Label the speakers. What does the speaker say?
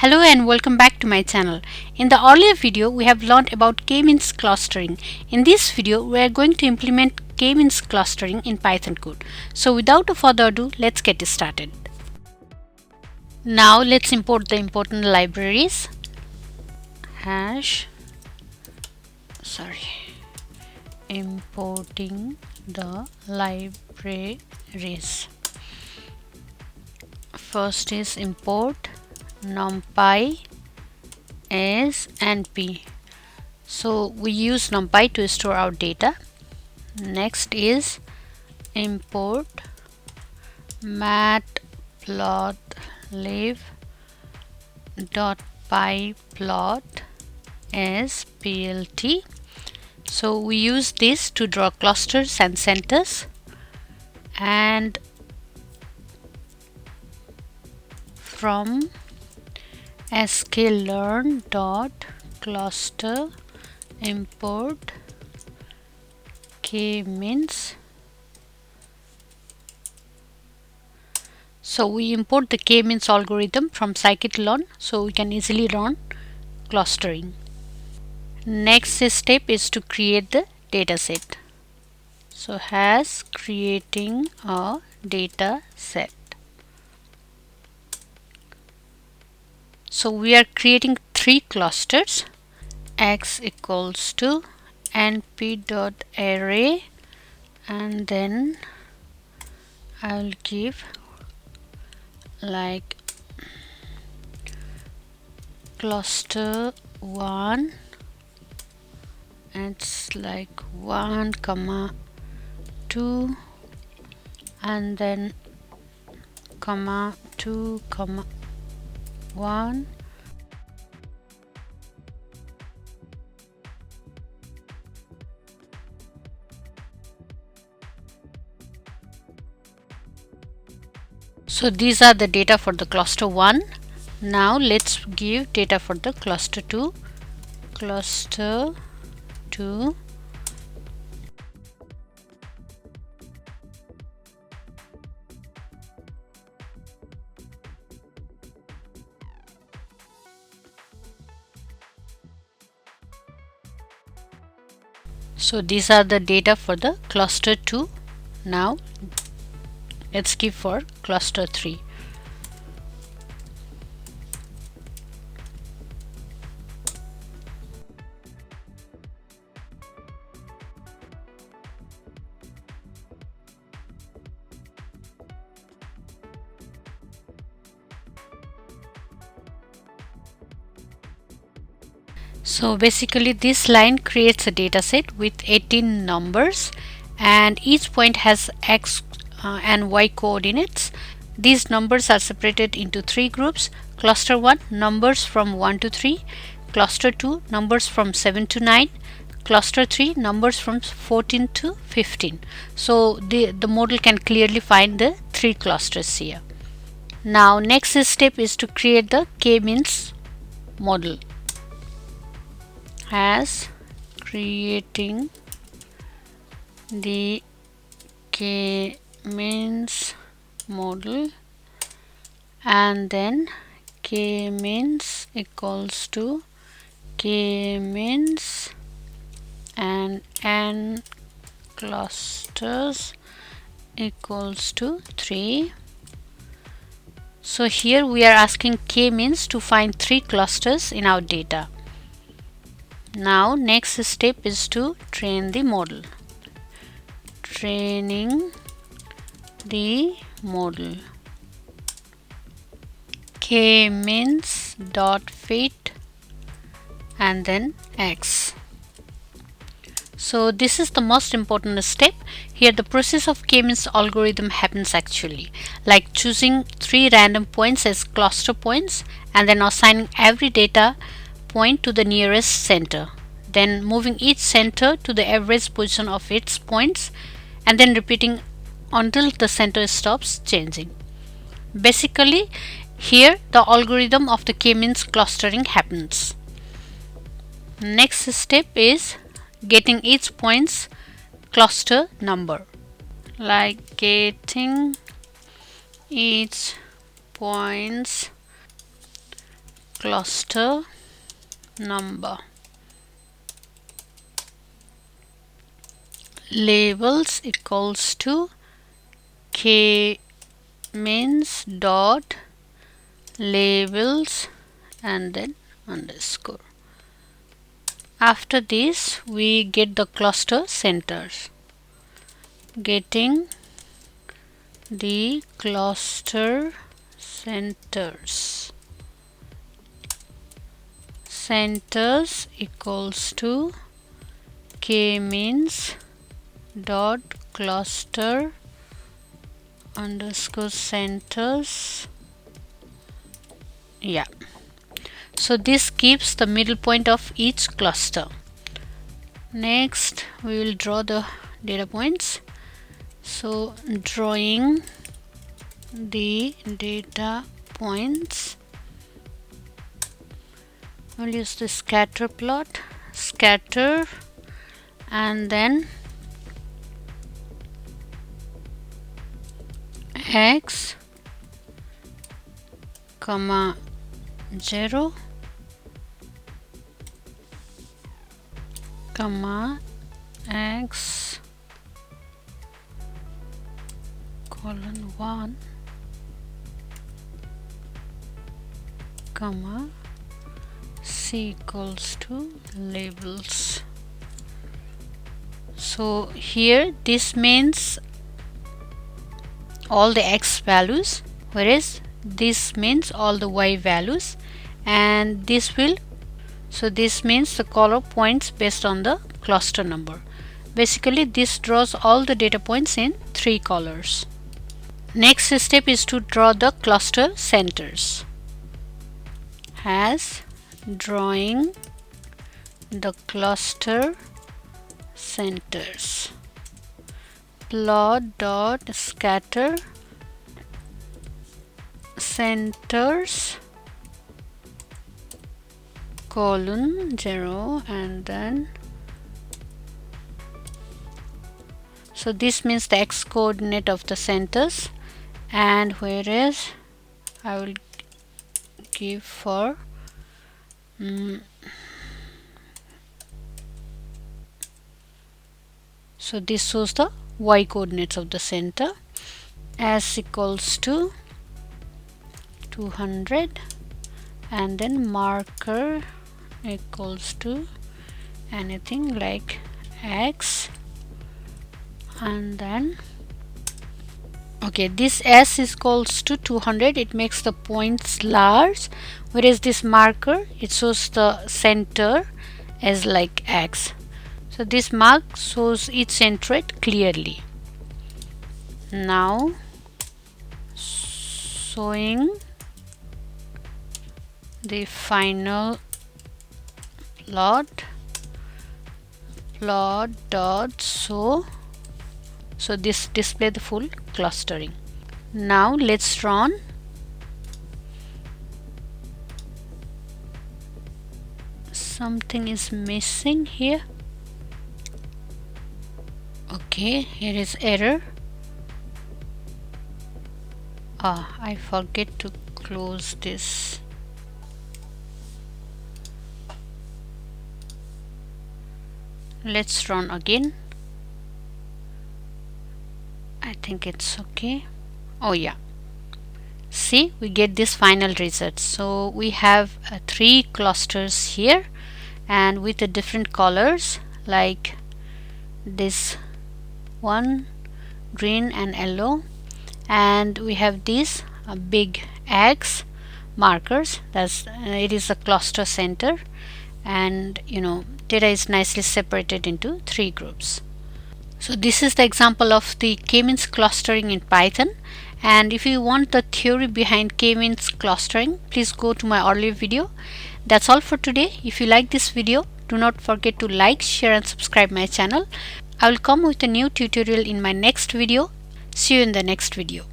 Speaker 1: Hello and welcome back to my channel. In the earlier video, we have learned about k-means clustering. In this video, we are going to implement k-means clustering in Python code. So without further ado, let's get started. Now let's import the important libraries. Importing the libraries. First is import numpy as NP. So we use numpy to store our data. Next is import matplotlib.pyplot as plt. So we use this to draw clusters and centers, and from sklearn.cluster import k-means. So we import the k-means algorithm from scikit-learn so we can easily run clustering. Next step is to create the dataset. So creating a data set. So we are creating three clusters. X equals to np.array, and then I will give like cluster 1, it's like 1, 2, and then 2, 1. So these are the data for the cluster 1. Now let's give data for the cluster 2. Cluster 2. So these are the data for the cluster 2. Now let's give for cluster 3. So basically this line creates a dataset with 18 numbers, and each point has x and y coordinates. These numbers are separated into three groups: cluster 1 numbers from 1 to 3, cluster 2 numbers from 7 to 9, cluster 3 numbers from 14 to 15. So the model can clearly find the three clusters here. Now next step is to create the k-means model. Creating the k-means model, and then k-means equals to k-means and n clusters equals to 3. So here we are asking k-means to find 3 clusters in our data. Now next step is to train the model. Training the model. K-means dot fit and then x. So this is the most important step. Here the process of k-means algorithm happens actually, like choosing 3 random points as cluster points and then assigning every data point to the nearest center, then moving each center to the average position of its points, and then repeating until the center stops changing. Basically here the algorithm of the k-means clustering happens. Next step is getting each point's cluster number, like getting each point's cluster number. Labels equals to k means dot labels and then underscore. After this we get the cluster centers. Getting the cluster centers. Centers equals to k means dot cluster underscore centers. Yeah, so this keeps the middle point of each cluster. Next we will draw the data points. So drawing the data points, we'll use the scatter plot. Scatter and then x comma 0 comma x colon 1 comma c equals to labels. So here this means all the x values, whereas this means all the y values, and this will, so this means the color points based on the cluster number. Basically this draws all the data points in 3 colors. Next step is to draw the cluster centers. As drawing the cluster centers. Plot dot scatter centers colon 0 and then, so this means the x coordinate of the centers, and whereas I will give for so this shows the y coordinates of the center. S equals to 200 and then marker equals to anything like x, and then okay, this s is equals to 200, it makes the points large, whereas this marker it shows the center as like x. So this mark shows each centroid clearly. Now showing the final plot dot show, so this display the full clustering. Now let's run. Something is missing here. Okay, here is error. I forget to close this. Let's run again. I think it's okay. Oh yeah, see, we get this final result. So we have 3 clusters here and with the different colors, like this one green and yellow, and we have these big X markers. That's it is a cluster center, and data is nicely separated into 3 groups. So this is the example of the k-means clustering in Python, and if you want the theory behind k-means clustering, please go to my earlier video. That's all for today. If you like this video, do not forget to like, share and subscribe my channel. I will come with a new tutorial in my next video. See you in the next video.